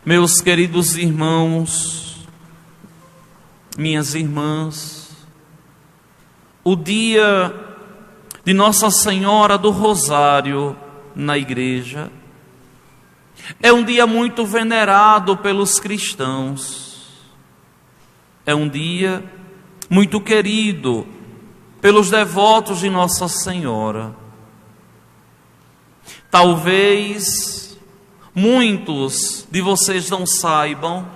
Meus queridos irmãos, minhas irmãs, o dia de Nossa Senhora do Rosário na igreja é um dia muito venerado pelos cristãos. É um dia muito querido pelos devotos de Nossa Senhora. Talvez muitos de vocês não saibam,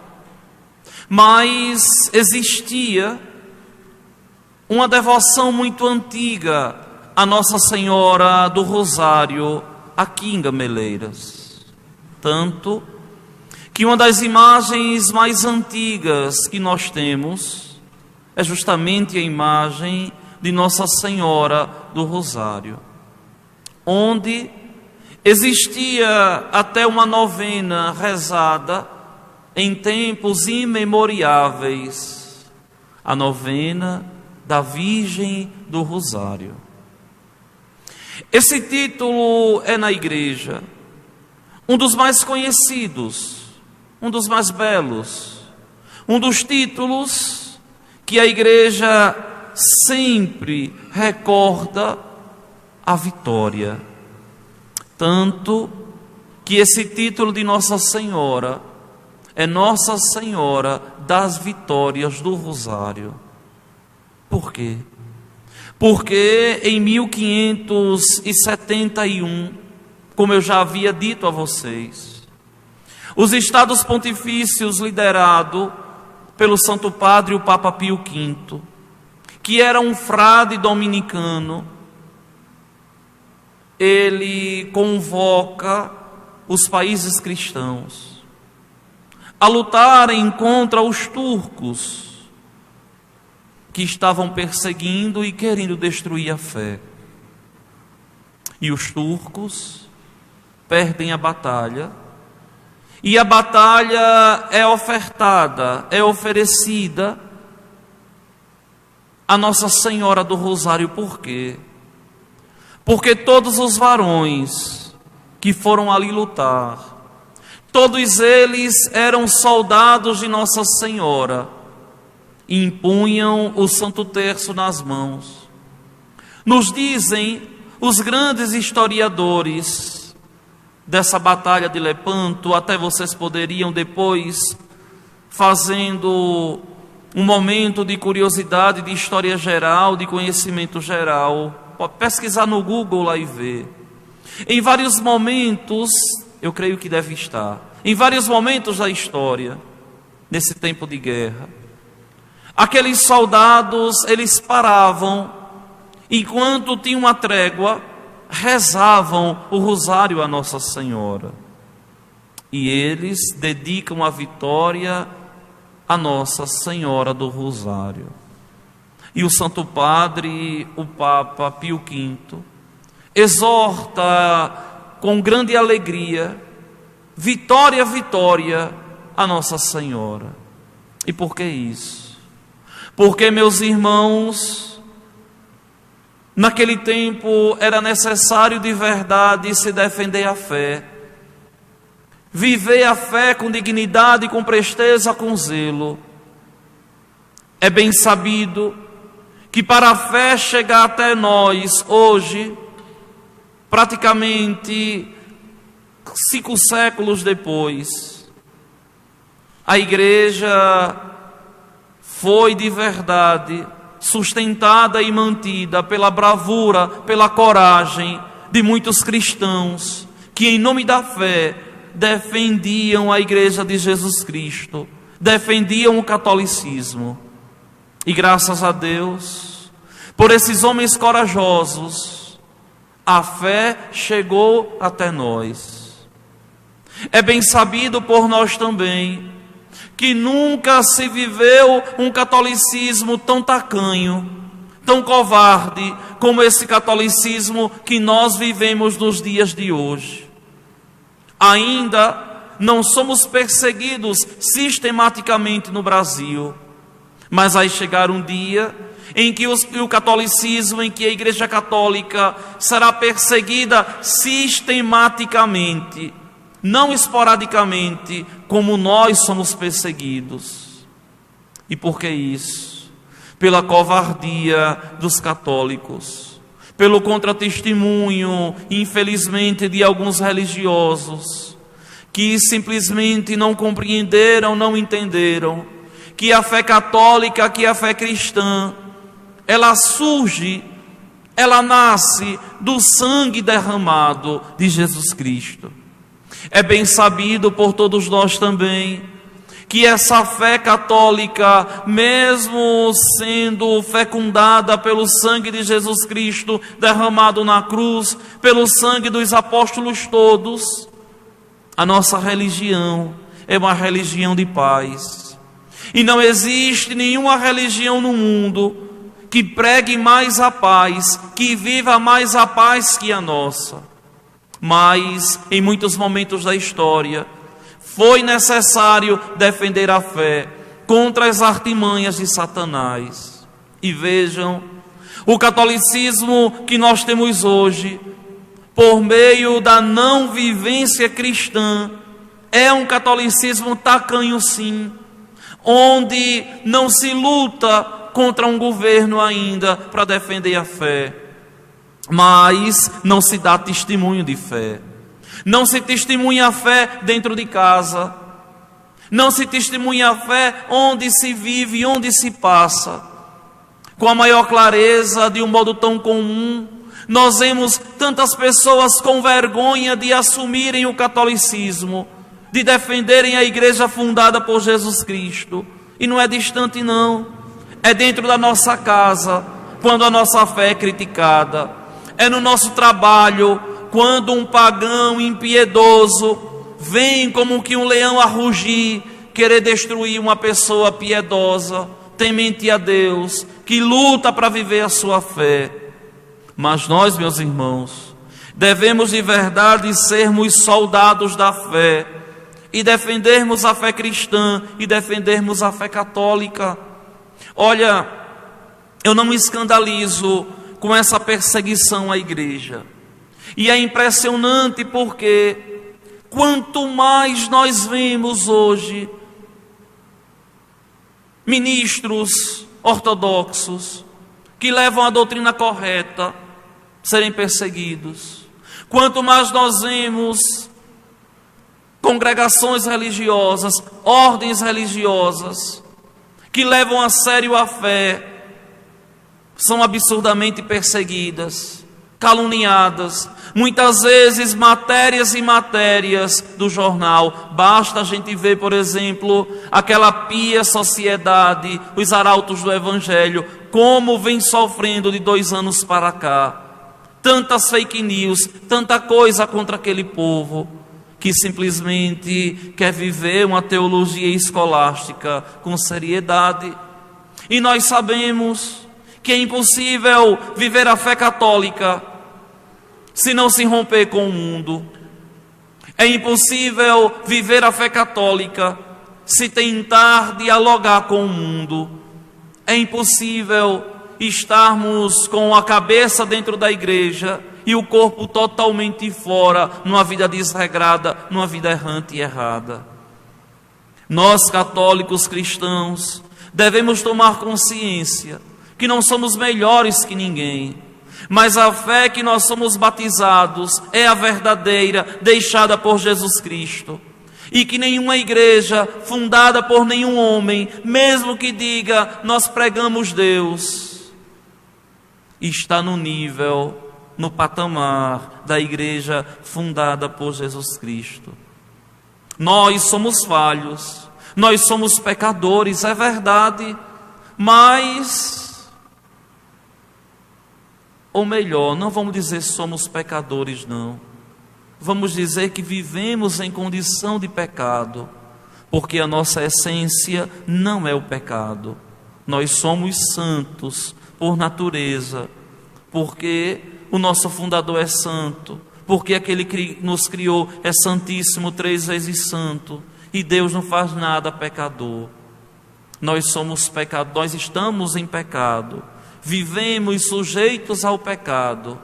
mas existia uma devoção muito antiga a Nossa Senhora do Rosário aqui em Gameleiras. Tanto que uma das imagens mais antigas que nós temos é justamente a imagem de Nossa Senhora do Rosário, onde existia até uma novena rezada em tempos imemoriáveis, a novena da Virgem do Rosário. Esse título é na igreja um dos mais conhecidos, um dos mais belos, um dos títulos que a igreja sempre recorda a vitória. Tanto que esse título de Nossa Senhora é Nossa Senhora das Vitórias do Rosário. Por quê? Porque em 1571, como eu já havia dito a vocês, os Estados Pontifícios liderados pelo Santo Padre, o Papa Pio V, que era um frade dominicano, ele convoca os países cristãos a lutarem contra os turcos que estavam perseguindo e querendo destruir a fé. E os turcos perdem a batalha, e a batalha é ofertada, é oferecida a Nossa Senhora do Rosário. Por quê? Porque todos os varões que foram ali lutar, todos eles eram soldados de Nossa Senhora e impunham o Santo Terço nas mãos. Nos dizem os grandes historiadores dessa batalha de Lepanto, até vocês poderiam depois, fazendo um momento de curiosidade, de história geral, de conhecimento geral, pode pesquisar no Google lá e ver. Em vários momentos, eu creio que deve estar, em vários momentos da história, nesse tempo de guerra, aqueles soldados, eles paravam, enquanto tinha uma trégua, rezavam o rosário a Nossa Senhora. E eles dedicam a vitória a Nossa Senhora do Rosário. E o Santo Padre, o Papa Pio V, exorta com grande alegria, vitória, vitória a Nossa Senhora. E por que isso? Porque, meus irmãos, naquele tempo era necessário de verdade se defender a fé, viver a fé com dignidade, com presteza, com zelo. É bem sabido que para a fé chegar até nós hoje, praticamente 5 séculos depois, a igreja foi de verdade sustentada e mantida pela bravura, pela coragem de muitos cristãos que, em nome da fé, defendiam a igreja de Jesus Cristo, defendiam o catolicismo. E graças a Deus, por esses homens corajosos, a fé chegou até nós. É bem sabido por nós também que nunca se viveu um catolicismo tão tacanho, tão covarde, como esse catolicismo que nós vivemos nos dias de hoje. Ainda não somos perseguidos sistematicamente no Brasil, mas vai chegar um dia em que o catolicismo, em que a Igreja Católica será perseguida sistematicamente, não esporadicamente, como nós somos perseguidos. E por que isso? Pela covardia dos católicos, pelo contratestemunho, infelizmente, de alguns religiosos, que simplesmente não compreenderam, não entenderam, que a fé católica, que a fé cristã, ela surge, ela nasce do sangue derramado de Jesus Cristo. É bem sabido por todos nós também, que essa fé católica, mesmo sendo fecundada pelo sangue de Jesus Cristo derramado na cruz, pelo sangue dos apóstolos todos, a nossa religião é uma religião de paz. E não existe nenhuma religião no mundo que pregue mais a paz, que viva mais a paz que a nossa. Mas, em muitos momentos da história, foi necessário defender a fé contra as artimanhas de Satanás. E vejam, o catolicismo que nós temos hoje, por meio da não vivência cristã, é um catolicismo tacanho sim, onde não se luta contra um governo ainda para defender a fé, mas não se dá testemunho de fé. Não se testemunha a fé dentro de casa, não se testemunha a fé onde se vive, onde se passa. Com a maior clareza, de um modo tão comum, nós vemos tantas pessoas com vergonha de assumirem o catolicismo, de defenderem a igreja fundada por Jesus Cristo. E não é distante não, é dentro da nossa casa, quando a nossa fé é criticada, é no nosso trabalho, quando um pagão impiedoso vem como que um leão a rugir, querer destruir uma pessoa piedosa, temente a Deus, que luta para viver a sua fé. Mas nós, meus irmãos, devemos de verdade sermos soldados da fé e defendermos a fé cristã e defendermos a fé católica. Olha, eu não me escandalizo com essa perseguição à igreja. E é impressionante porque quanto mais nós vemos hoje ministros ortodoxos que levam a doutrina correta serem perseguidos, quanto mais nós vemos congregações religiosas, ordens religiosas que levam a sério a fé, são absurdamente perseguidas, caluniadas, muitas vezes matérias e matérias do jornal. Basta a gente ver, por exemplo, aquela pia sociedade, os arautos do Evangelho, como vem sofrendo de 2 anos para cá. Tantas fake news, tanta coisa contra aquele povo que simplesmente quer viver uma teologia escolástica com seriedade. E nós sabemos que é impossível viver a fé católica se não se romper com o mundo. É impossível viver a fé católica se tentar dialogar com o mundo. É impossível estarmos com a cabeça dentro da igreja e o corpo totalmente fora, numa vida desregrada, numa vida errante e errada. Nós, católicos cristãos, devemos tomar consciência que não somos melhores que ninguém, mas a fé que nós somos batizados é a verdadeira, deixada por Jesus Cristo. E que nenhuma igreja fundada por nenhum homem, mesmo que diga, nós pregamos Deus, está no nível, no patamar da igreja fundada por Jesus Cristo. Nós somos falhos, nós somos pecadores, é verdade, mas... ou melhor, não vamos dizer somos pecadores, não. Vamos dizer que vivemos em condição de pecado, porque a nossa essência não é o pecado. Nós somos santos por natureza, porque o nosso fundador é santo, porque aquele que nos criou é santíssimo, 3 vezes santo, e Deus não faz nada pecador. Nós somos pecadores, nós estamos em pecado. Vivemos sujeitos ao pecado,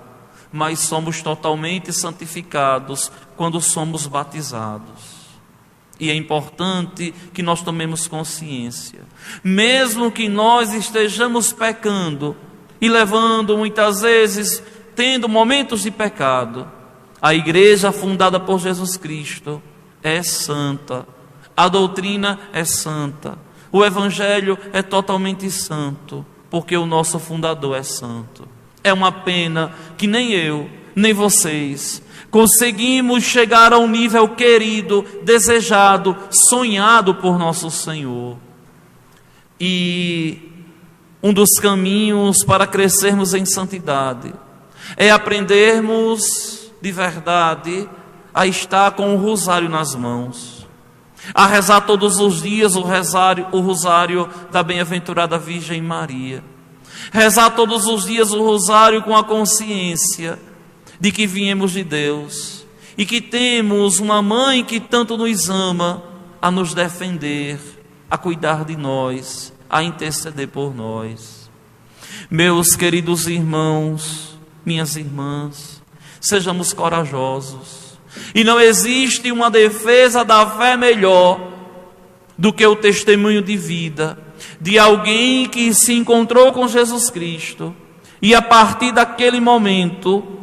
mas somos totalmente santificados quando somos batizados. E é importante que nós tomemos consciência, mesmo que nós estejamos pecando e levando muitas vezes, tendo momentos de pecado, a igreja fundada por Jesus Cristo é santa, a doutrina é santa, o evangelho é totalmente santo, porque o nosso fundador é santo. É uma pena que nem eu, nem vocês conseguimos chegar ao nível querido, desejado, sonhado por nosso Senhor. E um dos caminhos para crescermos em santidade é aprendermos de verdade a estar com o rosário nas mãos, a rezar todos os dias o rosário da bem-aventurada Virgem Maria, rezar todos os dias o rosário com a consciência de que viemos de Deus e que temos uma mãe que tanto nos ama, a nos defender, a cuidar de nós, a interceder por nós. Meus queridos irmãos, minhas irmãs, sejamos corajosos. E não existe uma defesa da fé melhor do que o testemunho de vida de alguém que se encontrou com Jesus Cristo e a partir daquele momento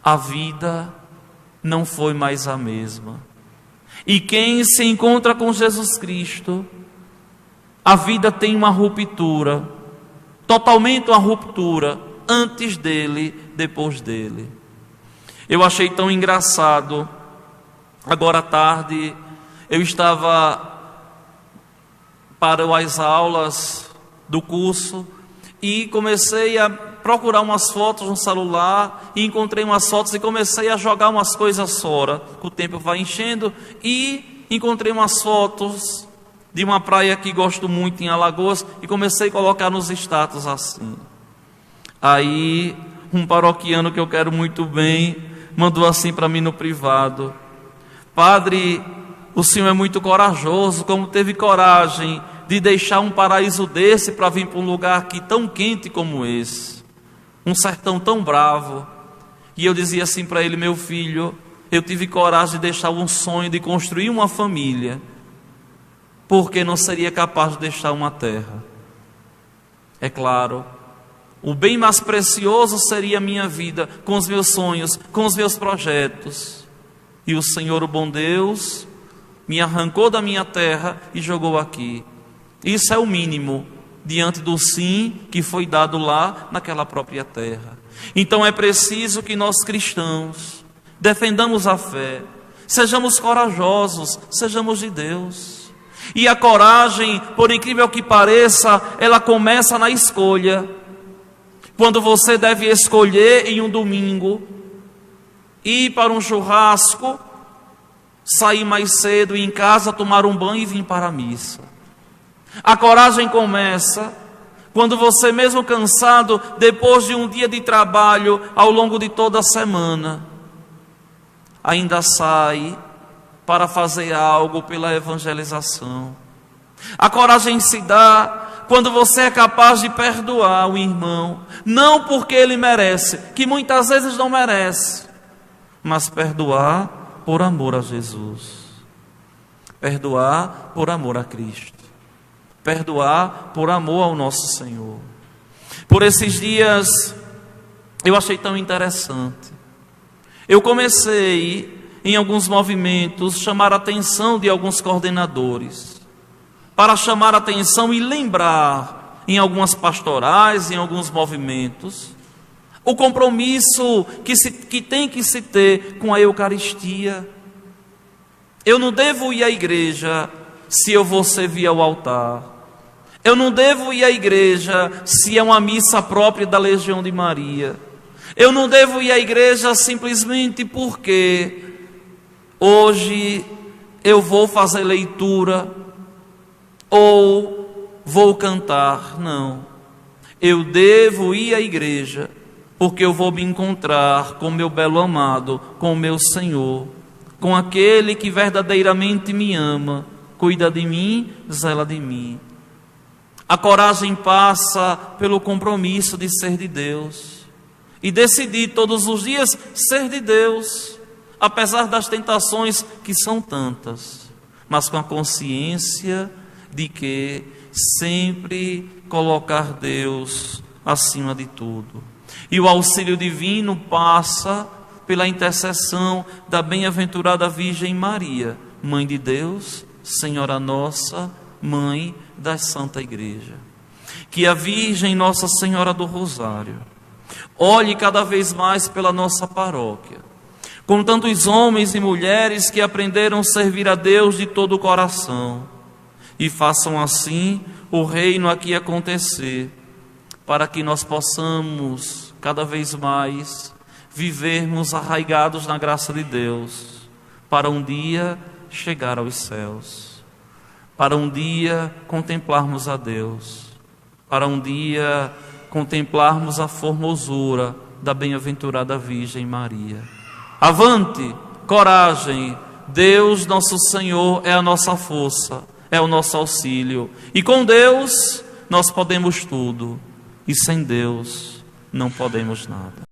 a vida não foi mais a mesma. E quem se encontra com Jesus Cristo, a vida tem uma ruptura, totalmente uma ruptura, antes dele, depois dele. Eu achei tão engraçado, agora à tarde, eu estava para as aulas do curso e comecei a procurar umas fotos no celular e encontrei umas fotos e comecei a jogar umas coisas fora. O tempo vai enchendo e encontrei umas fotos de uma praia que gosto muito em Alagoas e comecei a colocar nos status assim. Aí um paroquiano que eu quero muito bem mandou assim para mim no privado: Padre, o senhor é muito corajoso, como teve coragem de deixar um paraíso desse para vir para um lugar aqui tão quente como esse, um sertão tão bravo. E eu dizia assim para ele: meu filho, eu tive coragem de deixar um sonho de construir uma família, porque não seria capaz de deixar uma terra. É claro, o bem mais precioso seria a minha vida, com os meus sonhos, com os meus projetos. E o Senhor, o bom Deus, me arrancou da minha terra e jogou aqui. Isso é o mínimo diante do sim que foi dado lá naquela própria terra. Então é preciso que nós cristãos defendamos a fé, sejamos corajosos, sejamos de Deus. E a coragem, por incrível que pareça, ela começa na escolha. Quando você deve escolher em um domingo ir para um churrasco, sair mais cedo e em casa tomar um banho e vir para a missa. A coragem começa quando você, mesmo cansado, depois de um dia de trabalho ao longo de toda a semana, ainda sai para fazer algo pela evangelização. A coragem se dá quando você é capaz de perdoar o irmão, não porque ele merece, que muitas vezes não merece, mas perdoar por amor a Jesus, perdoar por amor a Cristo, perdoar por amor ao nosso Senhor. Por esses dias eu achei tão interessante. Eu comecei em alguns movimentos chamar a atenção de alguns coordenadores, para chamar a atenção e lembrar em algumas pastorais, em alguns movimentos, o compromisso que tem que se ter com a Eucaristia. Eu não devo ir à igreja se eu vou servir ao altar. Eu não devo ir à igreja se é uma missa própria da Legião de Maria. Eu não devo ir à igreja simplesmente porque hoje eu vou fazer leitura ou vou cantar. Não. Eu devo ir à igreja porque eu vou me encontrar com meu belo amado, com o meu Senhor, com aquele que verdadeiramente me ama, cuida de mim, zela de mim. A coragem passa pelo compromisso de ser de Deus e decidir todos os dias ser de Deus, apesar das tentações que são tantas, mas com a consciência de que sempre colocar Deus acima de tudo. E o auxílio divino passa pela intercessão da bem-aventurada Virgem Maria, Mãe de Deus, Senhora Nossa, Mãe da Santa Igreja. Que a Virgem Nossa Senhora do Rosário olhe cada vez mais pela nossa paróquia, com tantos homens e mulheres que aprenderam a servir a Deus de todo o coração, e façam assim o reino aqui acontecer, para que nós possamos cada vez mais vivermos arraigados na graça de Deus, para um dia chegar aos céus, para um dia contemplarmos a Deus, para um dia contemplarmos a formosura da bem-aventurada Virgem Maria. Avante, coragem, Deus nosso Senhor é a nossa força, é o nosso auxílio, e com Deus nós podemos tudo, e sem Deus não podemos nada.